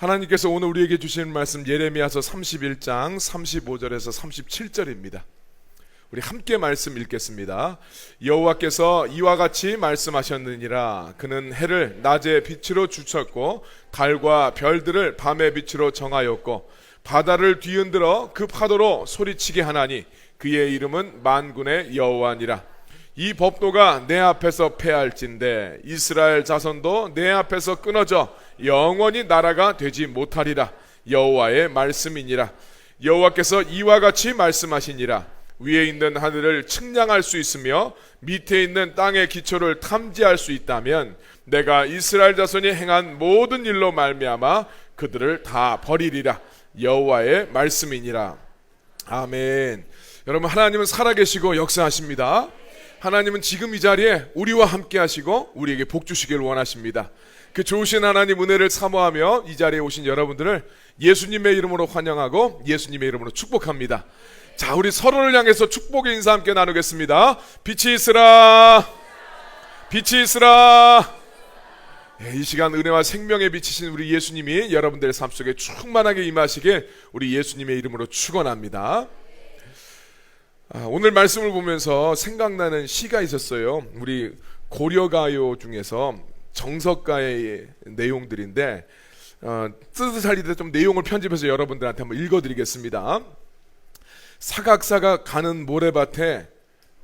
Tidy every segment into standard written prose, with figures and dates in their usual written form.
하나님께서 오늘 우리에게 주시는 말씀 예레미야서 31장 35절에서 37절입니다. 우리 함께 말씀 읽겠습니다. 여호와께서 이와 같이 말씀하셨느니라. 그는 해를 낮의 빛으로 주셨고 달과 별들을 밤의 빛으로 정하였고 바다를 뒤흔들어 그 파도로 소리치게 하나니 그의 이름은 만군의 여호와니라. 이 법도가 내 앞에서 패할진대 이스라엘 자손도 내 앞에서 끊어져 영원히 나라가 되지 못하리라. 여호와의 말씀이니라. 여호와께서 이와 같이 말씀하시니라. 위에 있는 하늘을 측량할 수 있으며 밑에 있는 땅의 기초를 탐지할 수 있다면 내가 이스라엘 자손이 행한 모든 일로 말미암아 그들을 다 버리리라. 여호와의 말씀이니라. 아멘. 여러분, 하나님은 살아계시고 역사하십니다. 하나님은 지금 이 자리에 우리와 함께 하시고 우리에게 복 주시길 원하십니다. 그 좋으신 하나님 은혜를 사모하며 이 자리에 오신 여러분들을 예수님의 이름으로 환영하고 예수님의 이름으로 축복합니다. 자, 우리 서로를 향해서 축복의 인사 함께 나누겠습니다. 빛이 있으라, 빛이 있으라. 이 시간 은혜와 생명에 비치신 우리 예수님이 여러분들의 삶 속에 충만하게 임하시게 우리 예수님의 이름으로 축원합니다. 오늘 말씀을 보면서 생각나는 시가 있었어요. 우리 고려가요 중에서 정석가의 내용들인데 뜻을 살리듯 좀 내용을 편집해서 여러분들한테 한번 읽어드리겠습니다. 사각사각 가는 모래밭에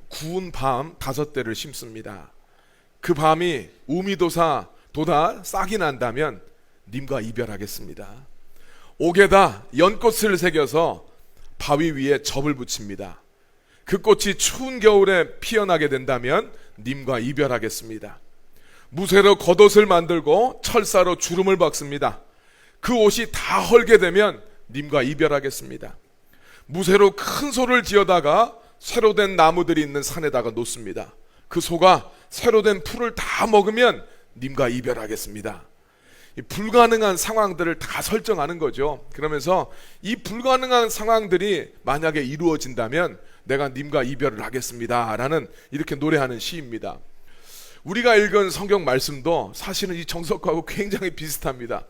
구운 밤 5대를 심습니다. 그 밤이 우미도사 도다 싹이 난다면 님과 이별하겠습니다. 옥에다 연꽃을 새겨서 바위 위에 접을 붙입니다. 그 꽃이 추운 겨울에 피어나게 된다면 님과 이별하겠습니다. 무쇠로 겉옷을 만들고 철사로 주름을 박습니다. 그 옷이 다 헐게 되면 님과 이별하겠습니다. 무쇠로 큰 소를 지어다가 새로 된 나무들이 있는 산에다가 놓습니다. 그 소가 새로 된 풀을 다 먹으면 님과 이별하겠습니다. 이 불가능한 상황들을 다 설정하는 거죠. 그러면서 이 불가능한 상황들이 만약에 이루어진다면 내가 님과 이별을 하겠습니다 라는 이렇게 노래하는 시입니다. 우리가 읽은 성경 말씀도 사실은 이 정석하고 굉장히 비슷합니다.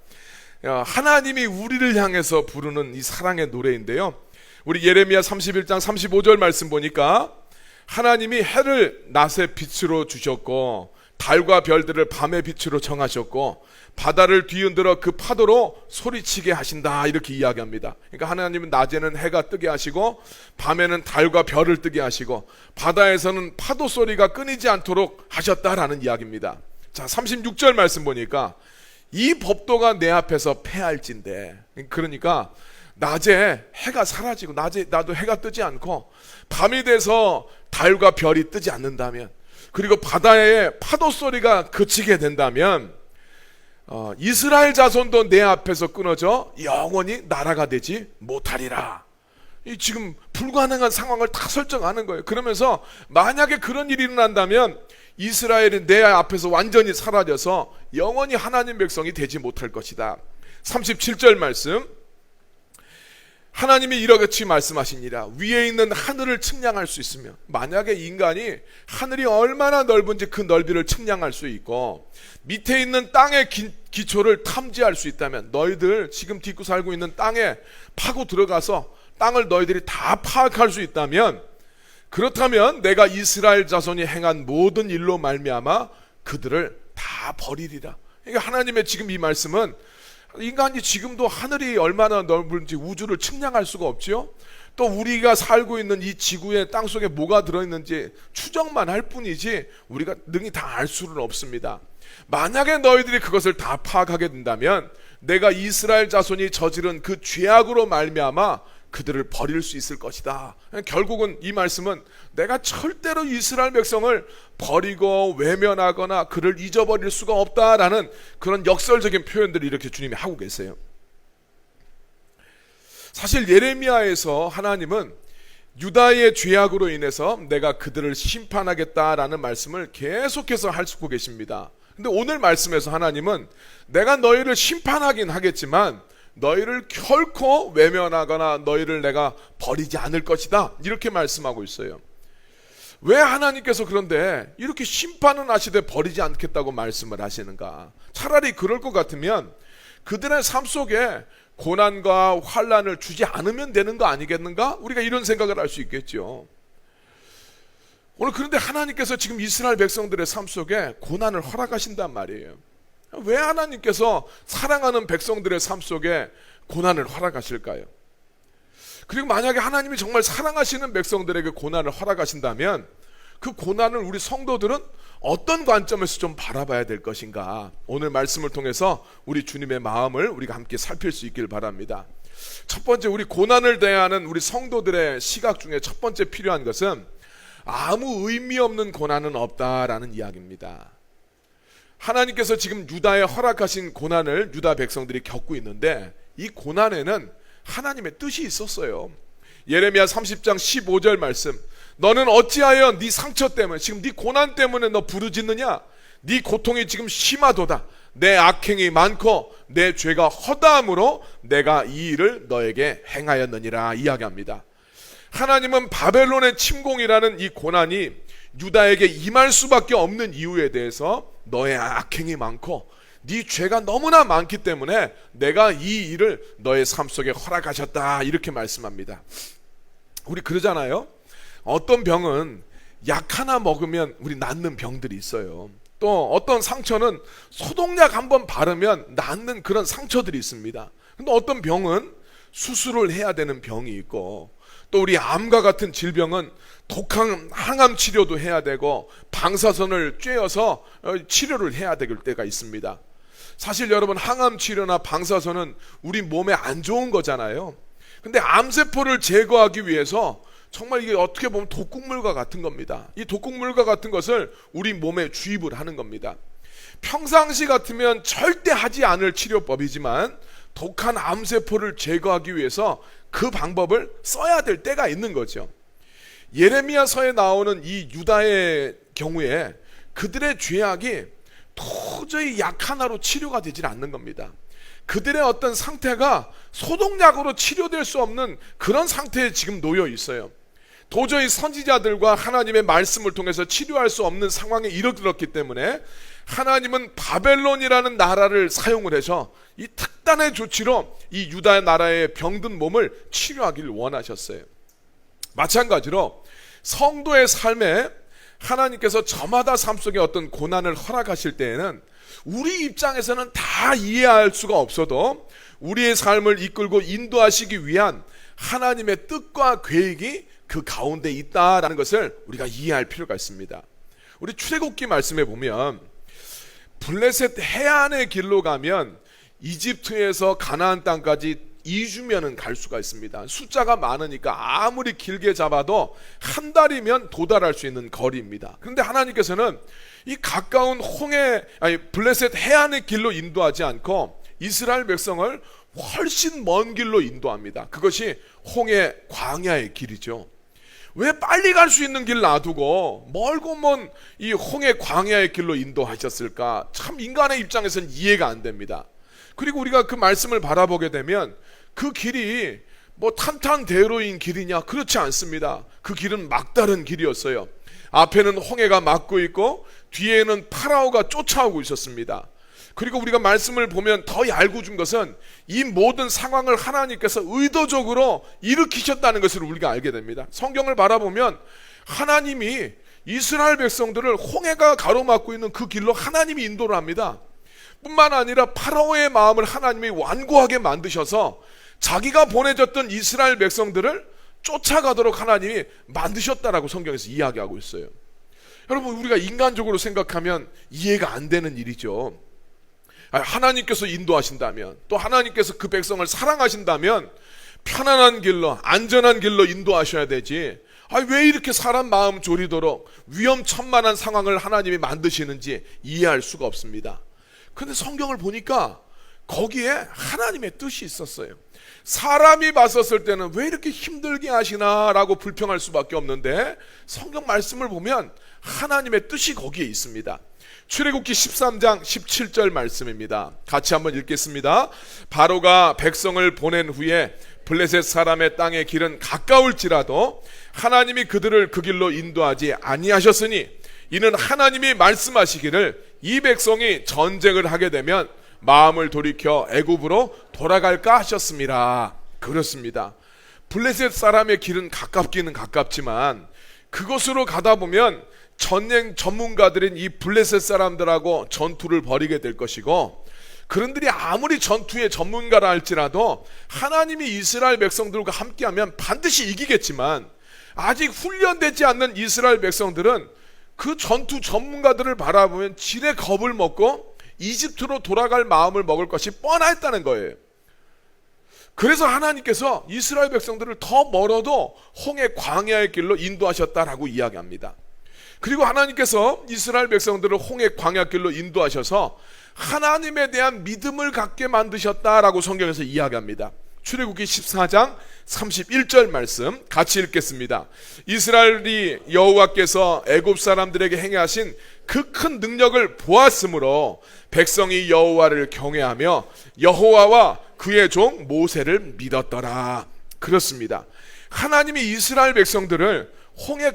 하나님이 우리를 향해서 부르는 이 사랑의 노래인데요, 우리 예레미야 31장 35절 말씀 보니까 하나님이 해를 낮의 빛으로 주셨고 달과 별들을 밤의 빛으로 정하셨고 바다를 뒤흔들어 그 파도로 소리치게 하신다, 이렇게 이야기합니다. 그러니까 하나님은 낮에는 해가 뜨게 하시고 밤에는 달과 별을 뜨게 하시고 바다에서는 파도 소리가 끊이지 않도록 하셨다라는 이야기입니다. 자, 36절 말씀 보니까 이 법도가 내 앞에서 패할진대. 그러니까 낮에 해가 사라지고 낮에 나도 해가 뜨지 않고 밤이 돼서 달과 별이 뜨지 않는다면, 그리고 바다의 파도 소리가 그치게 된다면 이스라엘 자손도 내 앞에서 끊어져 영원히 나라가 되지 못하리라. 이 지금 불가능한 상황을 다 설정하는 거예요. 그러면서 만약에 그런 일이 일어난다면 이스라엘이 내 앞에서 완전히 사라져서 영원히 하나님 백성이 되지 못할 것이다. 37절 말씀, 하나님이 이렇게 말씀하시니라. 위에 있는 하늘을 측량할 수 있으면, 만약에 인간이 하늘이 얼마나 넓은지 그 넓이를 측량할 수 있고 밑에 있는 땅의 기초를 탐지할 수 있다면, 너희들 지금 딛고 살고 있는 땅에 파고 들어가서 땅을 너희들이 다 파악할 수 있다면, 그렇다면 내가 이스라엘 자손이 행한 모든 일로 말미암아 그들을 다 버리리라. 그러니까 하나님의 지금 이 말씀은 인간이 지금도 하늘이 얼마나 넓은지 우주를 측량할 수가 없죠. 또 우리가 살고 있는 이 지구의 땅 속에 뭐가 들어있는지 추정만 할 뿐이지 우리가 능히 다 알 수는 없습니다. 만약에 너희들이 그것을 다 파악하게 된다면 내가 이스라엘 자손이 저지른 그 죄악으로 말미암아 그들을 버릴 수 있을 것이다. 결국은 이 말씀은 내가 절대로 이스라엘 백성을 버리고 외면하거나 그를 잊어버릴 수가 없다라는 그런 역설적인 표현들을 이렇게 주님이 하고 계세요. 사실 예레미야에서 하나님은 유다의 죄악으로 인해서 내가 그들을 심판하겠다라는 말씀을 계속해서 하시고 계십니다. 근데 오늘 말씀에서 하나님은 내가 너희를 심판하긴 하겠지만 너희를 결코 외면하거나 너희를 내가 버리지 않을 것이다, 이렇게 말씀하고 있어요. 왜 하나님께서 그런데 이렇게 심판은 하시되 버리지 않겠다고 말씀을 하시는가? 차라리 그럴 것 같으면 그들의 삶 속에 고난과 환난을 주지 않으면 되는 거 아니겠는가? 우리가 이런 생각을 할 수 있겠죠. 오늘 그런데 하나님께서 지금 이스라엘 백성들의 삶 속에 고난을 허락하신단 말이에요. 왜 하나님께서 사랑하는 백성들의 삶 속에 고난을 허락하실까요? 그리고 만약에 하나님이 정말 사랑하시는 백성들에게 고난을 허락하신다면 그 고난을 우리 성도들은 어떤 관점에서 좀 바라봐야 될 것인가? 오늘 말씀을 통해서 우리 주님의 마음을 우리가 함께 살필 수 있길 바랍니다. 첫 번째, 우리 고난을 대하는 우리 성도들의 시각 중에 첫 번째 필요한 것은 아무 의미 없는 고난은 없다라는 이야기입니다. 하나님께서 지금 유다에 허락하신 고난을 유다 백성들이 겪고 있는데 이 고난에는 하나님의 뜻이 있었어요. 예레미야 30장 15절 말씀, 너는 어찌하여 네 상처 때문에, 지금 네 고난 때문에 너 부르짖느냐? 네 고통이 지금 심하도다. 내 악행이 많고 내 죄가 허다함으로 내가 이 일을 너에게 행하였느니라 이야기합니다. 하나님은 바벨론의 침공이라는 이 고난이 유다에게 임할 수밖에 없는 이유에 대해서 너의 악행이 많고 네 죄가 너무나 많기 때문에 내가 이 일을 너의 삶 속에 허락하셨다 이렇게 말씀합니다. 우리 그러잖아요. 어떤 병은 약 하나 먹으면 우리 낫는 병들이 있어요. 또 어떤 상처는 소독약 한번 바르면 낫는 그런 상처들이 있습니다. 근데 어떤 병은 수술을 해야 되는 병이 있고, 또 우리 암과 같은 질병은 독한 항암 치료도 해야 되고 방사선을 쬐어서 치료를 해야 될 때가 있습니다. 사실 여러분, 항암 치료나 방사선은 우리 몸에 안 좋은 거잖아요. 근데 암세포를 제거하기 위해서 정말 이게 어떻게 보면 독극물과 같은 겁니다. 이 독극물과 같은 것을 우리 몸에 주입을 하는 겁니다. 평상시 같으면 절대 하지 않을 치료법이지만 독한 암세포를 제거하기 위해서 그 방법을 써야 될 때가 있는 거죠. 예레미야서에 나오는 이 유다의 경우에 그들의 죄악이 도저히 약 하나로 치료가 되질 않는 겁니다. 그들의 어떤 상태가 소독약으로 치료될 수 없는 그런 상태에 지금 놓여 있어요. 도저히 선지자들과 하나님의 말씀을 통해서 치료할 수 없는 상황에 이르렀기 때문에 하나님은 바벨론이라는 나라를 사용을 해서 이 특단의 조치로 이 유다 나라의 병든 몸을 치료하기를 원하셨어요. 마찬가지로 성도의 삶에 하나님께서 저마다 삶 속에 어떤 고난을 허락하실 때에는 우리 입장에서는 다 이해할 수가 없어도 우리의 삶을 이끌고 인도하시기 위한 하나님의 뜻과 계획이 그 가운데 있다라는 것을 우리가 이해할 필요가 있습니다. 우리 출애굽기 말씀에 보면 블레셋 해안의 길로 가면 이집트에서 가나안 땅까지 2주면은 갈 수가 있습니다. 숫자가 많으니까 아무리 길게 잡아도 한 달이면 도달할 수 있는 거리입니다. 그런데 하나님께서는 이 가까운 블레셋 해안의 길로 인도하지 않고 이스라엘 백성을 훨씬 먼 길로 인도합니다. 그것이 홍해 광야의 길이죠. 왜 빨리 갈 수 있는 길 놔두고 멀고 먼 이 홍해 광야의 길로 인도하셨을까? 참 인간의 입장에서는 이해가 안 됩니다. 그리고 우리가 그 말씀을 바라보게 되면 그 길이 뭐 탄탄대로인 길이냐? 그렇지 않습니다. 그 길은 막다른 길이었어요. 앞에는 홍해가 막고 있고 뒤에는 파라오가 쫓아오고 있었습니다. 그리고 우리가 말씀을 보면 더 얄궂은 것은 이 모든 상황을 하나님께서 의도적으로 일으키셨다는 것을 우리가 알게 됩니다. 성경을 바라보면 하나님이 이스라엘 백성들을 홍해가 가로막고 있는 그 길로 하나님이 인도를 합니다. 뿐만 아니라 파라오의 마음을 하나님이 완고하게 만드셔서 자기가 보내줬던 이스라엘 백성들을 쫓아가도록 하나님이 만드셨다라고 성경에서 이야기하고 있어요. 여러분, 우리가 인간적으로 생각하면 이해가 안 되는 일이죠. 하나님께서 인도하신다면, 또 하나님께서 그 백성을 사랑하신다면 편안한 길로, 안전한 길로 인도하셔야 되지, 왜 이렇게 사람 마음 졸이도록 위험천만한 상황을 하나님이 만드시는지 이해할 수가 없습니다. 그런데 성경을 보니까 거기에 하나님의 뜻이 있었어요. 사람이 봤었을 때는 왜 이렇게 힘들게 하시나 라고 불평할 수밖에 없는데 성경 말씀을 보면 하나님의 뜻이 거기에 있습니다. 출애굽기 13장 17절 말씀입니다. 같이 한번 읽겠습니다. 바로가 백성을 보낸 후에 블레셋 사람의 땅의 길은 가까울지라도 하나님이 그들을 그 길로 인도하지 아니하셨으니 이는 하나님이 말씀하시기를 이 백성이 전쟁을 하게 되면 마음을 돌이켜 애굽으로 돌아갈까 하셨습니다. 그렇습니다. 블레셋 사람의 길은 가깝기는 가깝지만 그곳으로 가다 보면 전쟁 전문가들인 이 블레셋 사람들하고 전투를 벌이게 될 것이고, 그런들이 아무리 전투의 전문가라 할지라도 하나님이 이스라엘 백성들과 함께하면 반드시 이기겠지만, 아직 훈련되지 않는 이스라엘 백성들은 그 전투 전문가들을 바라보면 지레 겁을 먹고 이집트로 돌아갈 마음을 먹을 것이 뻔했다는 거예요. 그래서 하나님께서 이스라엘 백성들을 더 멀어도 홍해 광야의 길로 인도하셨다라고 이야기합니다. 그리고 하나님께서 이스라엘 백성들을 홍해 광야 길로 인도하셔서 하나님에 대한 믿음을 갖게 만드셨다라고 성경에서 이야기합니다. 출애굽기 14장 31절 말씀 같이 읽겠습니다. 이스라엘이 여호와께서 애굽 사람들에게 행하신 그 큰 능력을 보았으므로 백성이 여호와를 경외하며 여호와와 그의 종 모세를 믿었더라. 그렇습니다. 하나님이 이스라엘 백성들을 홍해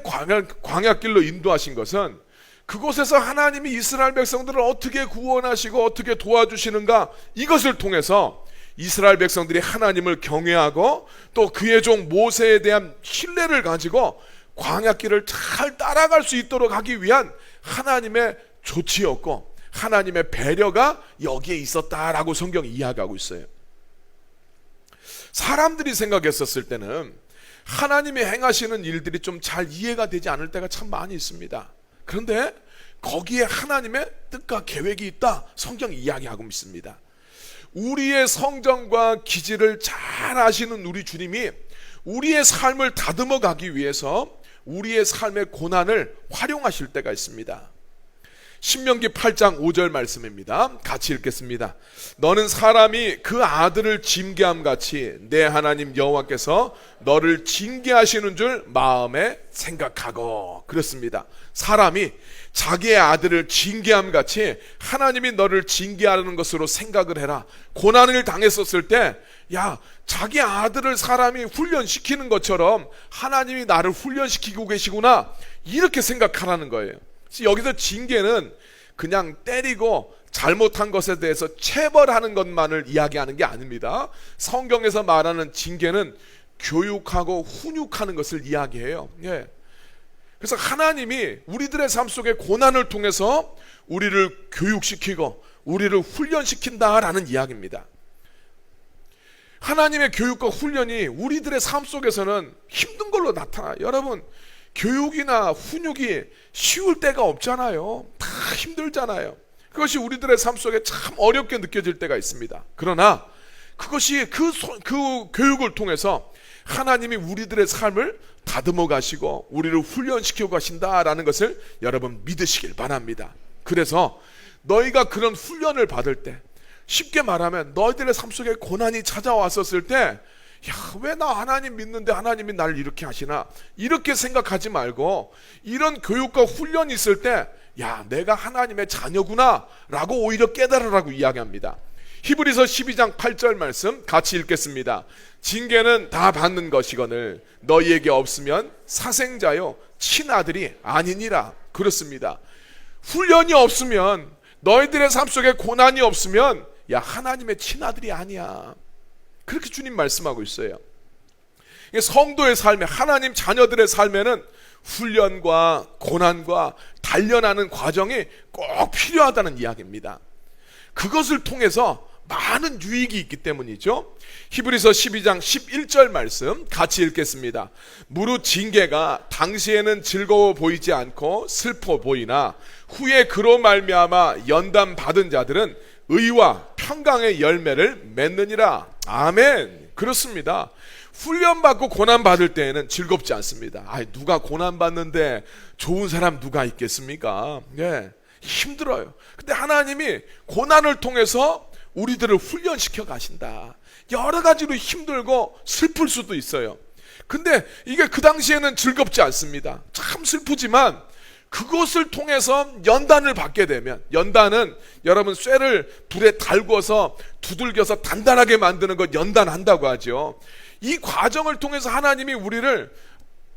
광야길로 인도하신 것은 그곳에서 하나님이 이스라엘 백성들을 어떻게 구원하시고 어떻게 도와주시는가, 이것을 통해서 이스라엘 백성들이 하나님을 경외하고 또 그의 종 모세에 대한 신뢰를 가지고 광야길을 잘 따라갈 수 있도록 하기 위한 하나님의 조치였고 하나님의 배려가 여기에 있었다라고 성경이 이야기하고 있어요. 사람들이 생각했었을 때는 하나님이 행하시는 일들이 좀 잘 이해가 되지 않을 때가 참 많이 있습니다. 그런데 거기에 하나님의 뜻과 계획이 있다, 성경이 이야기하고 있습니다. 우리의 성정과 기질을 잘 아시는 우리 주님이 우리의 삶을 다듬어 가기 위해서 우리의 삶의 고난을 활용하실 때가 있습니다. 신명기 8장 5절 말씀입니다. 같이 읽겠습니다. 너는 사람이 그 아들을 징계함 같이 내 하나님 여호와께서 너를 징계하시는 줄 마음에 생각하고. 그렇습니다. 사람이 자기의 아들을 징계함 같이 하나님이 너를 징계하는 것으로 생각을 해라. 고난을 당했었을 때, 야, 자기 아들을 사람이 훈련시키는 것처럼 하나님이 나를 훈련시키고 계시구나, 이렇게 생각하라는 거예요. 여기서 징계는 그냥 때리고 잘못한 것에 대해서 체벌하는 것만을 이야기하는 게 아닙니다. 성경에서 말하는 징계는 교육하고 훈육하는 것을 이야기해요. 예. 그래서 하나님이 우리들의 삶 속에 고난을 통해서 우리를 교육시키고 우리를 훈련시킨다라는 이야기입니다. 하나님의 교육과 훈련이 우리들의 삶 속에서는 힘든 걸로 나타나요. 여러분, 교육이나 훈육이 쉬울 때가 없잖아요. 다 힘들잖아요. 그것이 우리들의 삶 속에 참 어렵게 느껴질 때가 있습니다. 그러나 그것이 그 교육을 통해서 하나님이 우리들의 삶을 다듬어 가시고 우리를 훈련시켜 가신다라는 것을 여러분 믿으시길 바랍니다. 그래서 너희가 그런 훈련을 받을 때, 쉽게 말하면 너희들의 삶 속에 고난이 찾아왔었을 때, 야, 왜 나 하나님 믿는데 하나님이 나를 이렇게 하시나, 이렇게 생각하지 말고 이런 교육과 훈련이 있을 때, 야, 내가 하나님의 자녀구나 라고 오히려 깨달으라고 이야기합니다. 히브리서 12장 8절 말씀 같이 읽겠습니다. 징계는 다 받는 것이거늘 너희에게 없으면 사생자요 친아들이 아니니라. 그렇습니다. 훈련이 없으면, 너희들의 삶 속에 고난이 없으면, 야, 하나님의 친아들이 아니야. 그렇게 주님 말씀하고 있어요. 성도의 삶에, 하나님 자녀들의 삶에는 훈련과 고난과 단련하는 과정이 꼭 필요하다는 이야기입니다. 그것을 통해서 많은 유익이 있기 때문이죠. 히브리서 12장 11절 말씀 같이 읽겠습니다. 무릇 징계가 당시에는 즐거워 보이지 않고 슬퍼 보이나 후에 그로 말미암아 연단 받은 자들은 의와 평강의 열매를 맺느니라. 아멘. 그렇습니다. 훈련받고 고난받을 때에는 즐겁지 않습니다. 누가 고난받는데 좋은 사람 누가 있겠습니까? 예, 힘들어요. 근데 하나님이 고난을 통해서 우리들을 훈련시켜 가신다. 여러 가지로 힘들고 슬플 수도 있어요. 근데 이게 그 당시에는 즐겁지 않습니다. 참 슬프지만 그것을 통해서 연단을 받게 되면, 연단은 여러분 쇠를 불에 달궈서 두들겨서 단단하게 만드는 것 연단한다고 하죠. 이 과정을 통해서 하나님이 우리를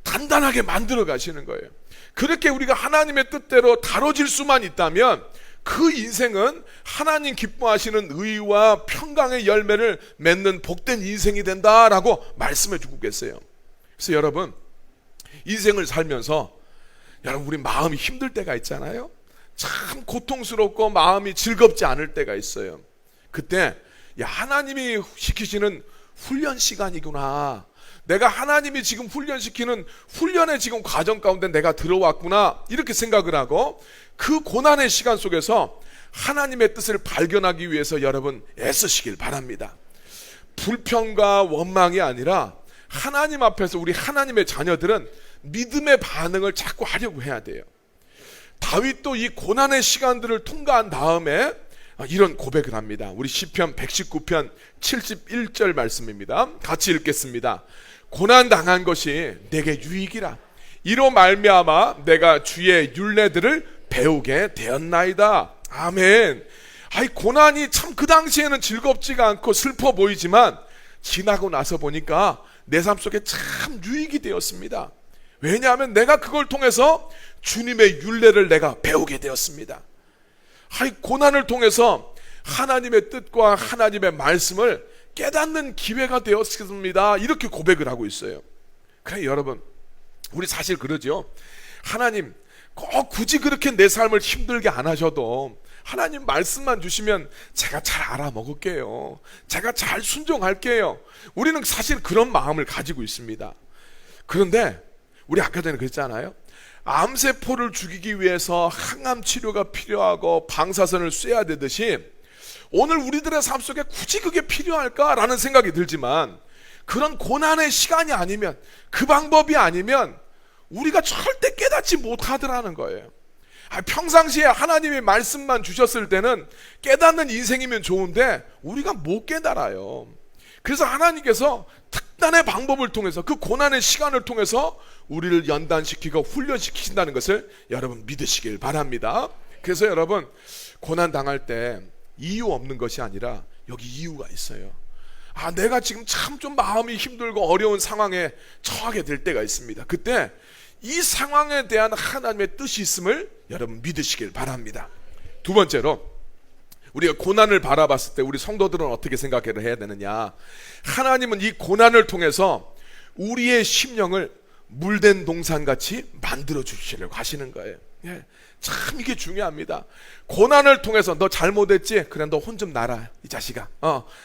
단단하게 만들어 가시는 거예요. 그렇게 우리가 하나님의 뜻대로 다뤄질 수만 있다면 그 인생은 하나님 기뻐하시는 의와 평강의 열매를 맺는 복된 인생이 된다라고 말씀해 주고 계세요. 그래서 여러분, 인생을 살면서 여러분, 우리 마음이 힘들 때가 있잖아요. 참 고통스럽고 마음이 즐겁지 않을 때가 있어요. 그때 하나님이 시키시는 훈련 시간이구나, 내가 하나님이 지금 훈련시키는 훈련의 지금 과정 가운데 내가 들어왔구나, 이렇게 생각을 하고 그 고난의 시간 속에서 하나님의 뜻을 발견하기 위해서 여러분 애쓰시길 바랍니다. 불평과 원망이 아니라 하나님 앞에서 우리 하나님의 자녀들은 믿음의 반응을 자꾸 하려고 해야 돼요. 다윗도 이 고난의 시간들을 통과한 다음에 이런 고백을 합니다. 우리 시편 119편 71절 말씀입니다. 같이 읽겠습니다. 고난 당한 것이 내게 유익이라. 이로 말미암아 내가 주의 율례들을 배우게 되었나이다. 아멘. 고난이 참 그 당시에는 즐겁지가 않고 슬퍼 보이지만 지나고 나서 보니까 내 삶 속에 참 유익이 되었습니다. 왜냐하면 내가 그걸 통해서 주님의 율례를 내가 배우게 되었습니다. 고난을 통해서 하나님의 뜻과 하나님의 말씀을 깨닫는 기회가 되었습니다. 이렇게 고백을 하고 있어요. 그래, 여러분, 우리 사실 그러죠. 하나님 꼭 굳이 그렇게 내 삶을 힘들게 안 하셔도 하나님 말씀만 주시면 제가 잘 알아먹을게요, 제가 잘 순종할게요. 우리는 사실 그런 마음을 가지고 있습니다. 그런데 우리 아까 전에 그랬잖아요. 암세포를 죽이기 위해서 항암 치료가 필요하고 방사선을 쏴야 되듯이 오늘 우리들의 삶 속에 굳이 그게 필요할까라는 생각이 들지만, 그런 고난의 시간이 아니면, 그 방법이 아니면 우리가 절대 깨닫지 못하더라는 거예요. 평상시에 하나님이 말씀만 주셨을 때는 깨닫는 인생이면 좋은데 우리가 못 깨달아요. 그래서 하나님께서 특단의 방법을 통해서, 그 고난의 시간을 통해서 우리를 연단시키고 훈련시키신다는 것을 여러분 믿으시길 바랍니다. 그래서 여러분, 고난 당할 때 이유 없는 것이 아니라 여기 이유가 있어요. 내가 지금 참 좀 마음이 힘들고 어려운 상황에 처하게 될 때가 있습니다. 그때 이 상황에 대한 하나님의 뜻이 있음을 여러분 믿으시길 바랍니다. 두 번째로, 우리가 고난을 바라봤을 때 우리 성도들은 어떻게 생각을 해야 되느냐. 하나님은 이 고난을 통해서 우리의 심령을 물된 동산같이 만들어 주시려고 하시는 거예요. 참 이게 중요합니다. 고난을 통해서 너 잘못했지? 그래, 너 혼 좀 나라, 이 자식아.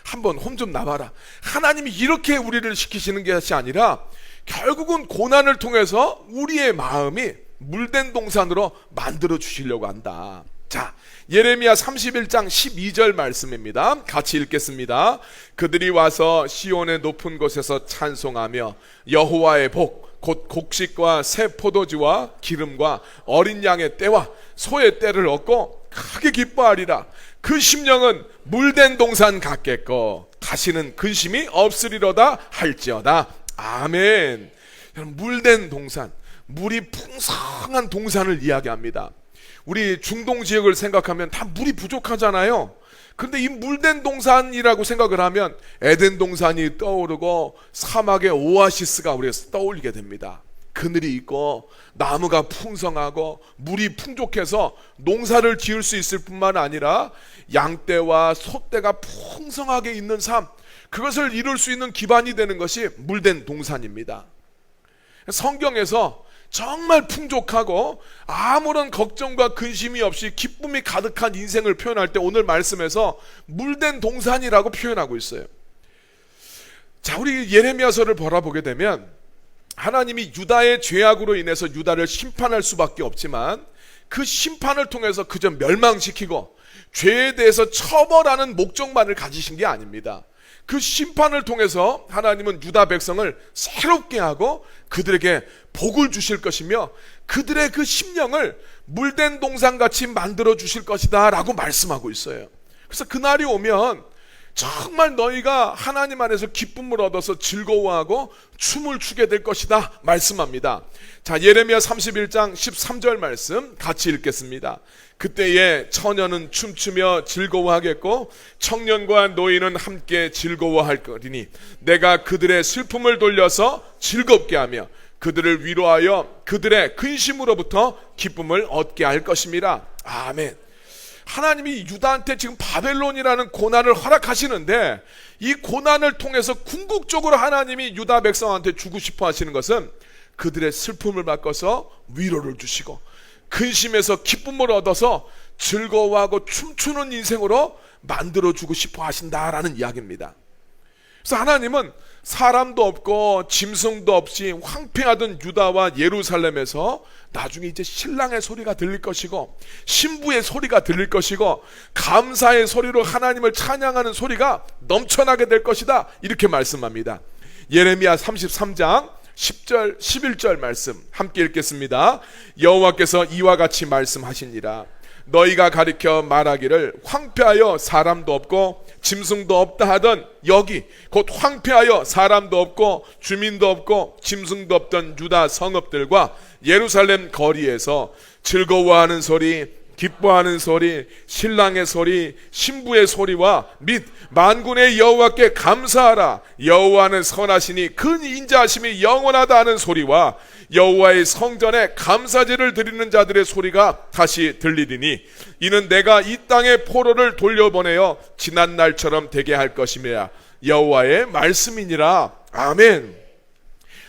한번 혼 좀 나봐라. 하나님이 이렇게 우리를 시키시는 것이 아니라 결국은 고난을 통해서 우리의 마음이 물된 동산으로 만들어 주시려고 한다. 자, 예레미야 31장 12절 말씀입니다. 같이 읽겠습니다. 그들이 와서 시온의 높은 곳에서 찬송하며 여호와의 복 곧 곡식과 새 포도주와 기름과 어린 양의 떼와 소의 떼를 얻고 크게 기뻐하리라. 그 심령은 물된 동산 같겠고 다시는 근심이 없으리로다 할지어다. 아멘. 물된 동산, 물이 풍성한 동산을 이야기합니다. 우리 중동 지역을 생각하면 다 물이 부족하잖아요. 근데 이 물된 동산이라고 생각을 하면 에덴 동산이 떠오르고 사막의 오아시스가 우리가 떠올리게 됩니다. 그늘이 있고 나무가 풍성하고 물이 풍족해서 농사를 지을 수 있을 뿐만 아니라 양떼와 소떼가 풍성하게 있는 삶, 그것을 이룰 수 있는 기반이 되는 것이 물된 동산입니다. 성경에서 정말 풍족하고 아무런 걱정과 근심이 없이 기쁨이 가득한 인생을 표현할 때 오늘 말씀에서 물된 동산이라고 표현하고 있어요. 자, 우리 예레미야서를 바라보게 되면 하나님이 유다의 죄악으로 인해서 유다를 심판할 수밖에 없지만 그 심판을 통해서 그저 멸망시키고 죄에 대해서 처벌하는 목적만을 가지신 게 아닙니다. 그 심판을 통해서 하나님은 유다 백성을 새롭게 하고 그들에게 복을 주실 것이며 그들의 그 심령을 물된 동산같이 만들어 주실 것이다 라고 말씀하고 있어요. 그래서 그날이 오면 정말 너희가 하나님 안에서 기쁨을 얻어서 즐거워하고 춤을 추게 될 것이다 말씀합니다. 자, 예레미야 31장 13절 말씀 같이 읽겠습니다. 그때에 처녀는 춤추며 즐거워하겠고 청년과 노인은 함께 즐거워할 거리니 내가 그들의 슬픔을 돌려서 즐겁게 하며 그들을 위로하여 그들의 근심으로부터 기쁨을 얻게 할 것입니다. 아멘. 하나님이 유다한테 지금 바벨론이라는 고난을 허락하시는데, 이 고난을 통해서 궁극적으로 하나님이 유다 백성한테 주고 싶어 하시는 것은 그들의 슬픔을 바꿔서 위로를 주시고 근심에서 기쁨을 얻어서 즐거워하고 춤추는 인생으로 만들어주고 싶어 하신다라는 이야기입니다. 그래서 하나님은 사람도 없고 짐승도 없이 황폐하던 유다와 예루살렘에서 나중에 이제 신랑의 소리가 들릴 것이고 신부의 소리가 들릴 것이고 감사의 소리로 하나님을 찬양하는 소리가 넘쳐나게 될 것이다, 이렇게 말씀합니다. 예레미야 33장 10절 11절 말씀 함께 읽겠습니다. 여호와께서 이와 같이 말씀하시니라. 너희가 가리켜 말하기를 황폐하여 사람도 없고 짐승도 없다 하던 여기 곧 황폐하여 사람도 없고 주민도 없고 짐승도 없던 유다 성읍들과 예루살렘 거리에서 즐거워하는 소리, 기뻐하는 소리, 신랑의 소리, 신부의 소리와 및 만군의 여호와께 감사하라, 여호와는 선하시니 그 인자하심이 영원하다 하는 소리와 여호와의 성전에 감사제를 드리는 자들의 소리가 다시 들리리니 이는 내가 이 땅에 포로를 돌려보내어 지난 날처럼 되게 할 것임이라. 여호와의 말씀이니라. 아멘.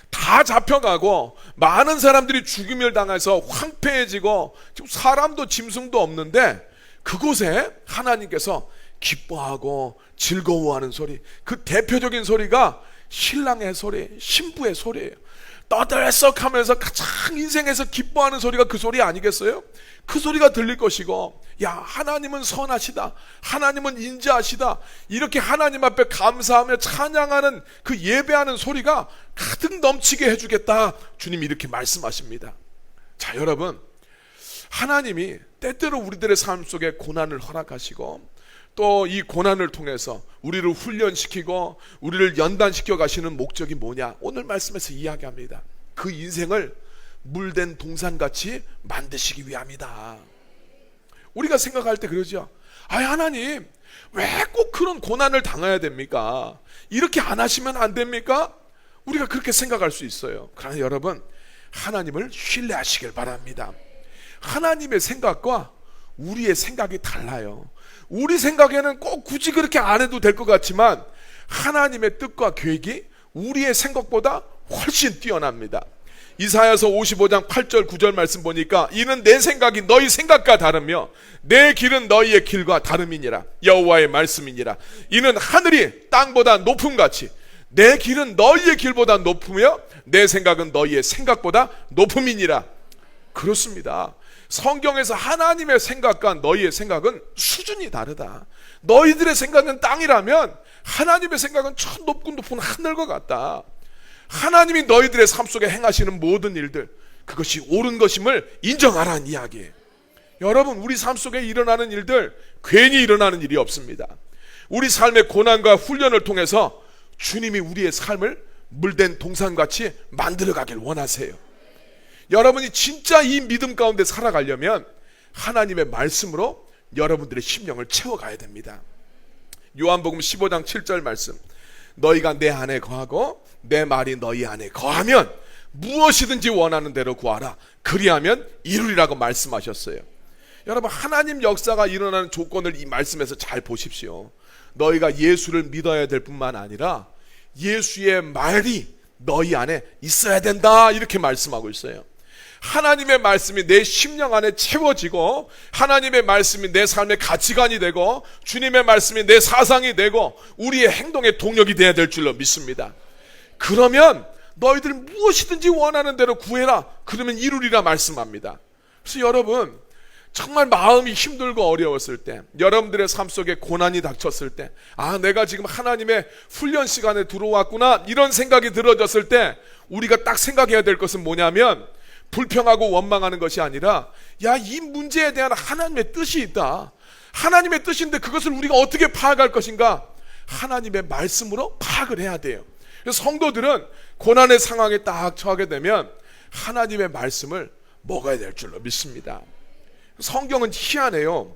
다 잡혀가고 많은 사람들이 죽임을 당해서 황폐해지고 지금 사람도 짐승도 없는데 그곳에 하나님께서 기뻐하고 즐거워하는 소리, 그 대표적인 소리가 신랑의 소리, 신부의 소리예요. 떠들썩하면서 가장 인생에서 기뻐하는 소리가 그 소리 아니겠어요? 그 소리가 들릴 것이고, 야, 하나님은 선하시다, 하나님은 인자하시다, 이렇게 하나님 앞에 감사하며 찬양하는 그 예배하는 소리가 가득 넘치게 해주겠다, 주님이 이렇게 말씀하십니다. 자, 여러분, 하나님이 때때로 우리들의 삶 속에 고난을 허락하시고 또 이 고난을 통해서 우리를 훈련시키고 우리를 연단시켜 가시는 목적이 뭐냐? 오늘 말씀에서 이야기합니다. 그 인생을 물된 동산같이 만드시기 위함이다. 우리가 생각할 때 그러죠. 아, 하나님 왜 꼭 그런 고난을 당해야 됩니까? 이렇게 안 하시면 안 됩니까? 우리가 그렇게 생각할 수 있어요. 그러나 여러분, 하나님을 신뢰하시길 바랍니다. 하나님의 생각과 우리의 생각이 달라요. 우리 생각에는 꼭 굳이 그렇게 안 해도 될 것 같지만 하나님의 뜻과 계획이 우리의 생각보다 훨씬 뛰어납니다. 이사야서 55장 8절 9절 말씀 보니까 이는 내 생각이 너희 생각과 다르며 내 길은 너희의 길과 다름이니라. 여호와의 말씀이니라. 이는 하늘이 땅보다 높음같이 내 길은 너희의 길보다 높으며 내 생각은 너희의 생각보다 높음이니라. 그렇습니다. 성경에서 하나님의 생각과 너희의 생각은 수준이 다르다. 너희들의 생각은 땅이라면 하나님의 생각은 저 높고 높은 하늘과 같다. 하나님이 너희들의 삶 속에 행하시는 모든 일들, 그것이 옳은 것임을 인정하라는 이야기예요. 여러분, 우리 삶 속에 일어나는 일들 괜히 일어나는 일이 없습니다. 우리 삶의 고난과 훈련을 통해서 주님이 우리의 삶을 물된 동산같이 만들어가길 원하세요. 여러분이 진짜 이 믿음 가운데 살아가려면 하나님의 말씀으로 여러분들의 심령을 채워가야 됩니다. 요한복음 15장 7절 말씀, 너희가 내 안에 거하고 내 말이 너희 안에 거하면 무엇이든지 원하는 대로 구하라, 그리하면 이루리라고 말씀하셨어요. 여러분, 하나님 역사가 일어나는 조건을 이 말씀에서 잘 보십시오. 너희가 예수를 믿어야 될 뿐만 아니라 예수의 말이 너희 안에 있어야 된다, 이렇게 말씀하고 있어요. 하나님의 말씀이 내 심령 안에 채워지고 하나님의 말씀이 내 삶의 가치관이 되고 주님의 말씀이 내 사상이 되고 우리의 행동의 동력이 되어야 될 줄로 믿습니다. 그러면 너희들 무엇이든지 원하는 대로 구해라, 그러면 이루리라 말씀합니다. 그래서 여러분, 정말 마음이 힘들고 어려웠을 때, 여러분들의 삶 속에 고난이 닥쳤을 때, 아, 내가 지금 하나님의 훈련 시간에 들어왔구나, 이런 생각이 들어졌을 때 우리가 딱 생각해야 될 것은 뭐냐면, 불평하고 원망하는 것이 아니라, 야, 이 문제에 대한 하나님의 뜻이 있다. 하나님의 뜻인데 그것을 우리가 어떻게 파악할 것인가? 하나님의 말씀으로 파악을 해야 돼요. 그래서 성도들은 고난의 상황에 딱 처하게 되면 하나님의 말씀을 먹어야 될 줄로 믿습니다. 성경은 희한해요.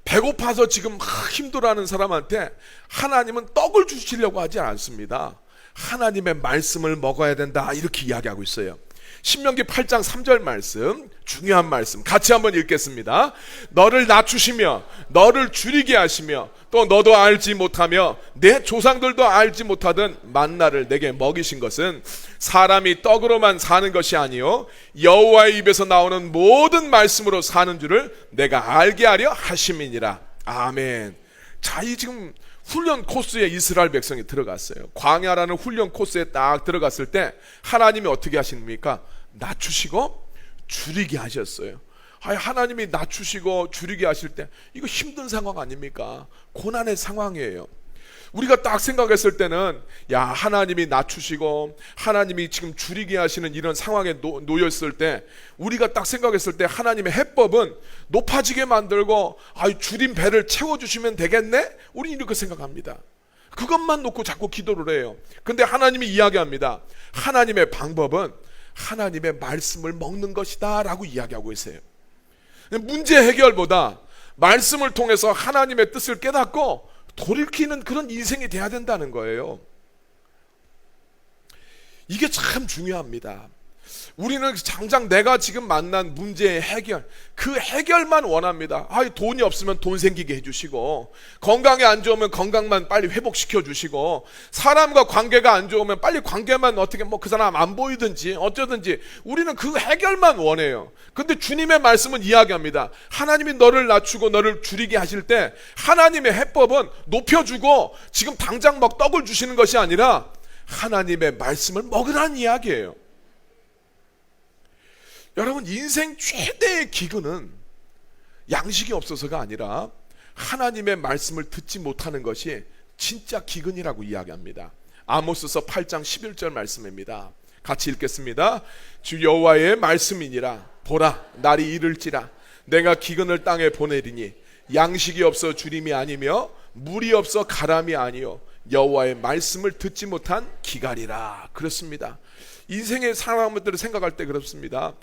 배고파서 지금 힘들어하는 사람한테 하나님은 떡을 주시려고 하지 않습니다. 하나님의 말씀을 먹어야 된다, 이렇게 이야기하고 있어요. 신명기 8장 3절 말씀, 중요한 말씀 같이 한번 읽겠습니다. 너를 낮추시며 너를 줄이게 하시며 또 너도 알지 못하며 내 조상들도 알지 못하던 만나를 내게 먹이신 것은 사람이 떡으로만 사는 것이 아니요 여호와의 입에서 나오는 모든 말씀으로 사는 줄을 내가 알게 하려 하심이니라. 아멘. 자, 이 지금 훈련 코스에 이스라엘 백성이 들어갔어요. 광야라는 훈련 코스에 딱 들어갔을 때 하나님이 어떻게 하십니까? 낮추시고 줄이게 하셨어요. 하나님이 낮추시고 줄이게 하실 때 이거 힘든 상황 아닙니까? 고난의 상황이에요. 우리가 딱 생각했을 때는 야, 하나님이 낮추시고 하나님이 지금 줄이게 하시는 이런 상황에 놓였을 때 우리가 딱 생각했을 때 하나님의 해법은 높아지게 만들고 줄인 배를 채워주시면 되겠네? 우리 이렇게 생각합니다. 그것만 놓고 자꾸 기도를 해요. 근데 하나님이 이야기합니다. 하나님의 방법은 하나님의 말씀을 먹는 것이다 라고 이야기하고 있어요. 문제 해결보다 말씀을 통해서 하나님의 뜻을 깨닫고 돌이키는 그런 인생이 돼야 된다는 거예요. 이게 참 중요합니다. 우리는 당장 내가 지금 만난 문제의 해결, 그 해결만 원합니다. 돈이 없으면 돈 생기게 해주시고, 건강이 안 좋으면 건강만 빨리 회복시켜 주시고, 사람과 관계가 안 좋으면 빨리 관계만 어떻게 그 사람 안 보이든지 어쩌든지 우리는 그 해결만 원해요. 근데 주님의 말씀은 이야기합니다. 하나님이 너를 낮추고 너를 줄이게 하실 때 하나님의 해법은 높여주고 지금 당장 막 떡을 주시는 것이 아니라 하나님의 말씀을 먹으라는 이야기예요. 여러분, 인생 최대의 기근은 양식이 없어서가 아니라 하나님의 말씀을 듣지 못하는 것이 진짜 기근이라고 이야기합니다. 아모스서 8장 11절 말씀입니다. 같이 읽겠습니다. 주 여호와의 말씀이니라. 보라, 날이 이를지라. 내가 기근을 땅에 보내리니 양식이 없어 주림이 아니며 물이 없어 가람이 아니요 여호와의 말씀을 듣지 못한 기갈이라. 그렇습니다. 인생의 사람들을 생각할 때 그렇습니다.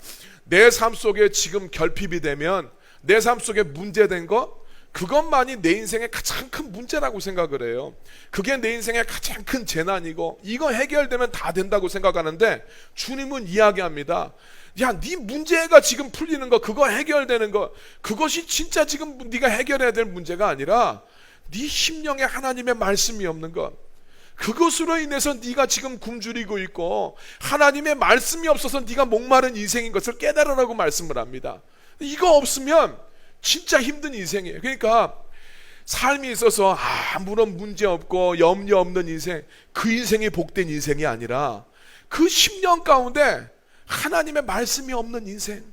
내 삶 속에 지금 결핍이 되면 내 삶 속에 문제된 거, 그것만이 내 인생의 가장 큰 문제라고 생각을 해요. 그게 내 인생의 가장 큰 재난이고 이거 해결되면 다 된다고 생각하는데 주님은 이야기합니다. 야, 네 문제가 지금 풀리는 거, 그거 해결되는 거, 그것이 진짜 지금 네가 해결해야 될 문제가 아니라 네 심령에 하나님의 말씀이 없는 것, 그것으로 인해서 네가 지금 굶주리고 있고 하나님의 말씀이 없어서 네가 목마른 인생인 것을 깨달으라고 말씀을 합니다. 이거 없으면 진짜 힘든 인생이에요. 그러니까 삶이 있어서 아무런 문제 없고 염려 없는 인생, 그 인생이 복된 인생이 아니라 그 10년 가운데 하나님의 말씀이 없는 인생,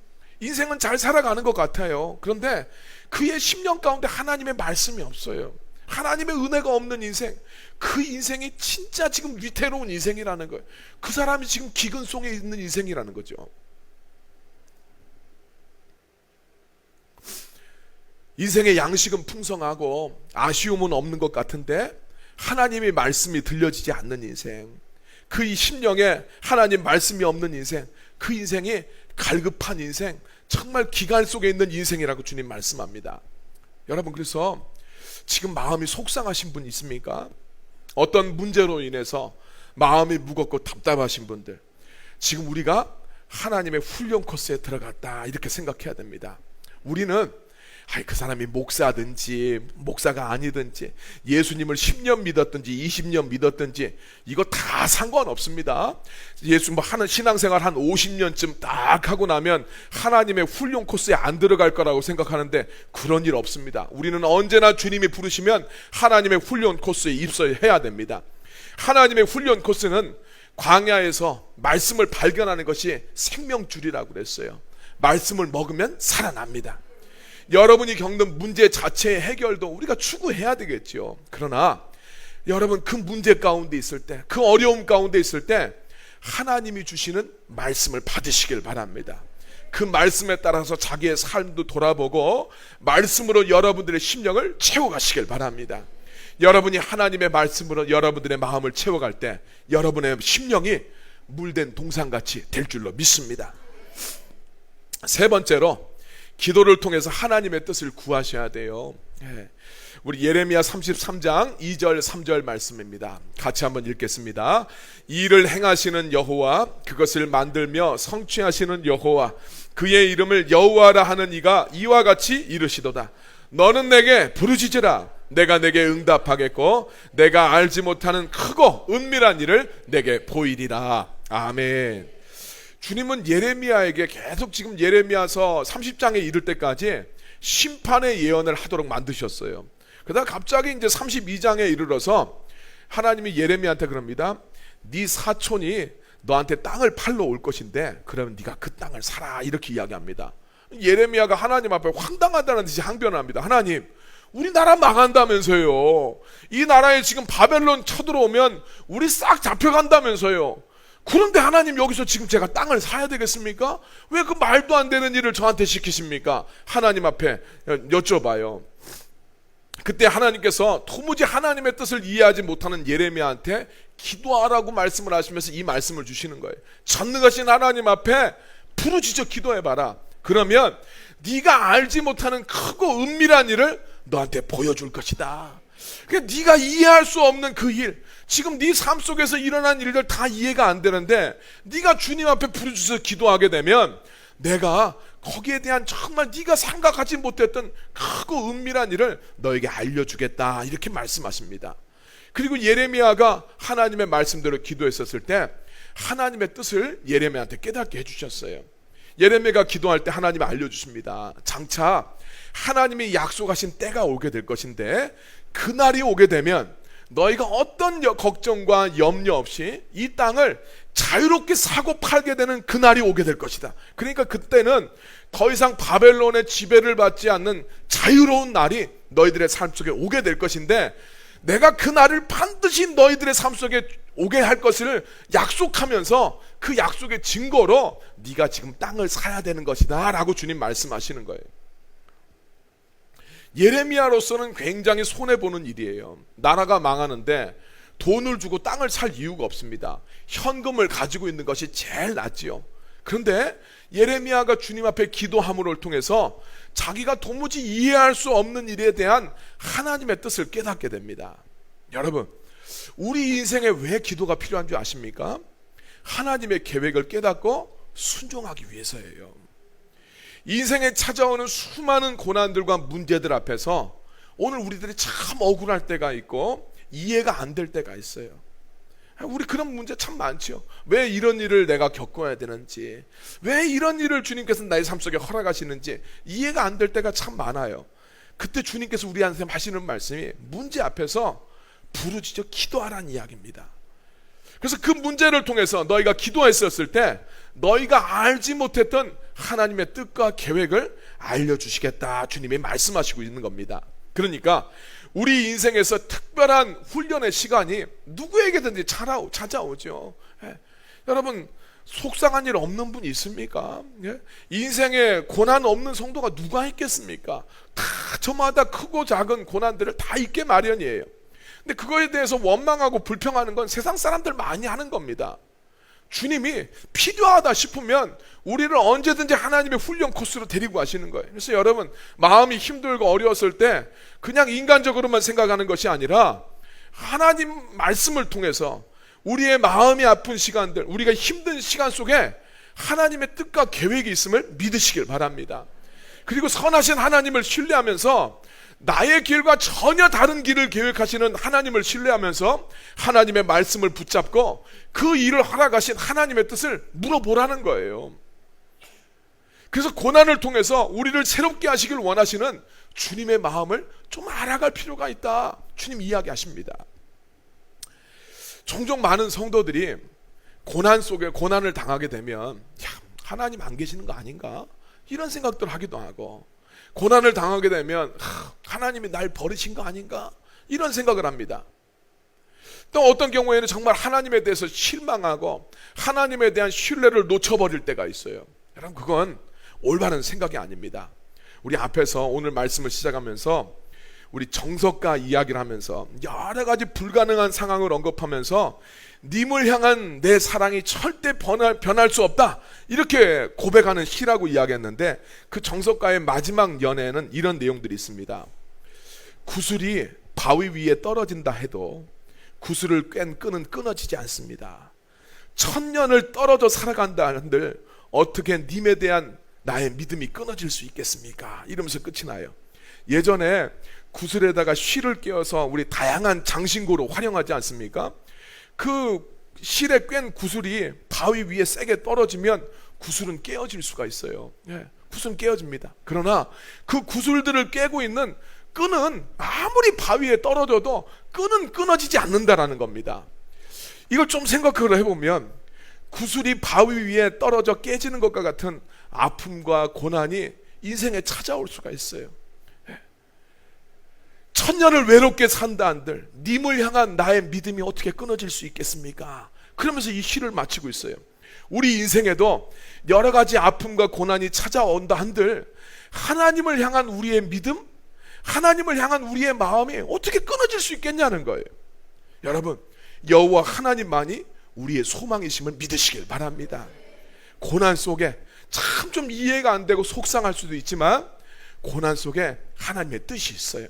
인생은 잘 살아가는 것 같아요. 그런데 그의 10년 가운데 하나님의 말씀이 없어요. 하나님의 은혜가 없는 인생, 그 인생이 진짜 지금 위태로운 인생이라는 거예요. 그 사람이 지금 기근 속에 있는 인생이라는 거죠. 인생의 양식은 풍성하고 아쉬움은 없는 것 같은데 하나님의 말씀이 들려지지 않는 인생, 그 이 심령에 하나님 말씀이 없는 인생, 그 인생이 갈급한 인생, 정말 기갈 속에 있는 인생이라고 주님 말씀합니다. 여러분, 그래서 지금 마음이 속상하신 분 있습니까? 어떤 문제로 인해서 마음이 무겁고 답답하신 분들, 지금 우리가 하나님의 훈련 코스에 들어갔다 이렇게 생각해야 됩니다. 우리는 그 사람이 목사든지 목사가 아니든지 예수님을 10년 믿었든지 20년 믿었든지 이거 다 상관없습니다. 예수 하는 신앙생활 한 50년쯤 딱 하고 나면 하나님의 훈련 코스에 안 들어갈 거라고 생각하는데 그런 일 없습니다. 우리는 언제나 주님이 부르시면 하나님의 훈련 코스에 입소해야 됩니다. 하나님의 훈련 코스는 광야에서 말씀을 발견하는 것이 생명줄이라고 그랬어요. 말씀을 먹으면 살아납니다. 여러분이 겪는 문제 자체의 해결도 우리가 추구해야 되겠죠. 그러나 여러분, 그 문제 가운데 있을 때, 그 어려움 가운데 있을 때 하나님이 주시는 말씀을 받으시길 바랍니다. 그 말씀에 따라서 자기의 삶도 돌아보고 말씀으로 여러분들의 심령을 채워가시길 바랍니다. 여러분이 하나님의 말씀으로 여러분들의 마음을 채워갈 때 여러분의 심령이 물된 동산같이 될 줄로 믿습니다. 세 번째로, 기도를 통해서 하나님의 뜻을 구하셔야 돼요. 우리 예레미야 33장 2절 3절 말씀입니다. 같이 한번 읽겠습니다. 이를 행하시는 여호와, 그것을 만들며 성취하시는 여호와, 그의 이름을 여호와라 하는 이가 이와 같이 이르시도다. 너는 내게 부르짖으라. 내가 내게 응답하겠고 내가 알지 못하는 크고 은밀한 일을 내게 보이리라. 아멘. 주님은 예레미야에게 계속 지금 예레미야서 30장에 이를 때까지 심판의 예언을 하도록 만드셨어요. 그러다 갑자기 이제 32장에 이르러서 하나님이 예레미야한테 그럽니다. 네 사촌이 너한테 땅을 팔러 올 것인데 그러면 네가 그 땅을 사라, 이렇게 이야기합니다. 예레미야가 하나님 앞에 황당하다는 듯이 항변합니다. 하나님, 우리나라 망한다면서요. 이 나라에 지금 바벨론 쳐들어오면 우리 싹 잡혀간다면서요. 그런데 하나님, 여기서 지금 제가 땅을 사야 되겠습니까? 왜 그 말도 안 되는 일을 저한테 시키십니까? 하나님 앞에 여쭤봐요. 그때 하나님께서 도무지 하나님의 뜻을 이해하지 못하는 예레미야한테 기도하라고 말씀을 하시면서 이 말씀을 주시는 거예요. 전능하신 하나님 앞에 부르짖어 기도해봐라. 그러면 네가 알지 못하는 크고 은밀한 일을 너한테 보여줄 것이다. 그러니까 네가 이해할 수 없는 그 일, 지금 네 삶 속에서 일어난 일들 다 이해가 안 되는데 네가 주님 앞에 부르짖어 기도하게 되면 내가 거기에 대한 정말 네가 생각하지 못했던 크고 은밀한 일을 너에게 알려주겠다, 이렇게 말씀하십니다. 그리고 예레미야가 하나님의 말씀대로 기도했었을 때 하나님의 뜻을 예레미야한테 깨닫게 해주셨어요. 예레미야가 기도할 때 하나님이 알려주십니다. 장차 하나님이 약속하신 때가 오게 될 것인데 그날이 오게 되면 너희가 어떤 걱정과 염려 없이 이 땅을 자유롭게 사고 팔게 되는 그날이 오게 될 것이다. 그러니까 그때는 더 이상 바벨론의 지배를 받지 않는 자유로운 날이 너희들의 삶 속에 오게 될 것인데 내가 그 날을 반드시 너희들의 삶 속에 오게 할 것을 약속하면서 그 약속의 증거로 네가 지금 땅을 사야 되는 것이다 라고 주님 말씀하시는 거예요. 예레미야로서는 굉장히 손해보는 일이에요. 나라가 망하는데 돈을 주고 땅을 살 이유가 없습니다. 현금을 가지고 있는 것이 제일 낫지요. 그런데 예레미야가 주님 앞에 기도함을 통해서 자기가 도무지 이해할 수 없는 일에 대한 하나님의 뜻을 깨닫게 됩니다. 여러분, 우리 인생에 왜 기도가 필요한 줄 아십니까? 하나님의 계획을 깨닫고 순종하기 위해서예요. 인생에 찾아오는 수많은 고난들과 문제들 앞에서 오늘 우리들이 참 억울할 때가 있고 이해가 안 될 때가 있어요. 우리 그런 문제 참 많죠. 왜 이런 일을 내가 겪어야 되는지, 왜 이런 일을 주님께서 나의 삶 속에 허락하시는지 이해가 안 될 때가 참 많아요. 그때 주님께서 우리한테 하시는 말씀이 문제 앞에서 부르짖어 기도하라는 이야기입니다. 그래서 그 문제를 통해서 너희가 기도했었을 때 너희가 알지 못했던 하나님의 뜻과 계획을 알려주시겠다, 주님이 말씀하시고 있는 겁니다. 그러니까 우리 인생에서 특별한 훈련의 시간이 누구에게든지 찾아오죠. 여러분, 속상한 일 없는 분 있습니까? 인생에 고난 없는 성도가 누가 있겠습니까? 다 저마다 크고 작은 고난들을 다 있게 마련이에요. 근데 그거에 대해서 원망하고 불평하는 건 세상 사람들 많이 하는 겁니다. 주님이 필요하다 싶으면 우리를 언제든지 하나님의 훈련 코스로 데리고 가시는 거예요. 그래서 여러분, 마음이 힘들고 어려웠을 때 그냥 인간적으로만 생각하는 것이 아니라 하나님 말씀을 통해서 우리의 마음이 아픈 시간들, 우리가 힘든 시간 속에 하나님의 뜻과 계획이 있음을 믿으시길 바랍니다. 그리고 선하신 하나님을 신뢰하면서 나의 길과 전혀 다른 길을 계획하시는 하나님을 신뢰하면서 하나님의 말씀을 붙잡고 그 일을 허락하신 하나님의 뜻을 물어보라는 거예요. 그래서 고난을 통해서 우리를 새롭게 하시길 원하시는 주님의 마음을 좀 알아갈 필요가 있다, 주님 이야기하십니다. 종종 많은 성도들이 고난 속에 고난을 당하게 되면 하나님 안 계시는 거 아닌가, 이런 생각들 하기도 하고, 고난을 당하게 되면 하나님이 날 버리신 거 아닌가, 이런 생각을 합니다. 또 어떤 경우에는 정말 하나님에 대해서 실망하고 하나님에 대한 신뢰를 놓쳐버릴 때가 있어요. 여러분, 그건 올바른 생각이 아닙니다. 우리 앞에서 오늘 말씀을 시작하면서 우리 정석가 이야기를 하면서 여러 가지 불가능한 상황을 언급하면서 님을 향한 내 사랑이 절대 변할 수 없다, 이렇게 고백하는 시라고 이야기했는데 그 정석가의 마지막 연애에는 이런 내용들이 있습니다. 구슬이 바위 위에 떨어진다 해도 구슬을 깬 끈은 끊어지지 않습니다. 1000년을 떨어져 살아간다 한들 어떻게 님에 대한 나의 믿음이 끊어질 수 있겠습니까? 이러면서 끝이 나요. 예전에 구슬에다가 실을 꿰어서 우리 다양한 장신구로 활용하지 않습니까? 그 실에 꿰인 구슬이 바위 위에 세게 떨어지면 구슬은 깨어질 수가 있어요. 구슬은 깨어집니다. 그러나 그 구슬들을 깨고 있는 끈은 아무리 바위에 떨어져도 끈은 끊어지지 않는다라는 겁니다. 이걸 좀 생각을 해보면 구슬이 바위 위에 떨어져 깨지는 것과 같은 아픔과 고난이 인생에 찾아올 수가 있어요. 1000년을 외롭게 산다 한들 님을 향한 나의 믿음이 어떻게 끊어질 수 있겠습니까? 그러면서 이 시를 마치고 있어요. 우리 인생에도 여러 가지 아픔과 고난이 찾아온다 한들 하나님을 향한 우리의 믿음, 하나님을 향한 우리의 마음이 어떻게 끊어질 수 있겠냐는 거예요. 여러분, 여호와 하나님만이 우리의 소망이심을 믿으시길 바랍니다. 고난 속에 참 좀 이해가 안 되고 속상할 수도 있지만 고난 속에 하나님의 뜻이 있어요.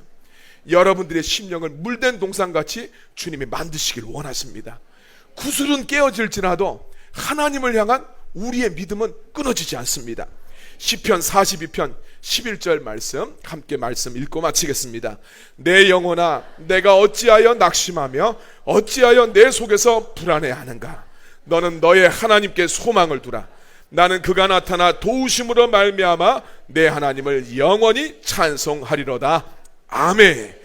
여러분들의 심령을 물된 동산같이 주님이 만드시길 원하십니다. 구슬은 깨어질지라도 하나님을 향한 우리의 믿음은 끊어지지 않습니다. 시편 42편 11절 말씀 함께 말씀 읽고 마치겠습니다. 내 영혼아 내가 어찌하여 낙심하며 어찌하여 내 속에서 불안해하는가. 너는 너의 하나님께 소망을 두라. 나는 그가 나타나 도우심으로 말미암아 내 하나님을 영원히 찬송하리로다. 아멘.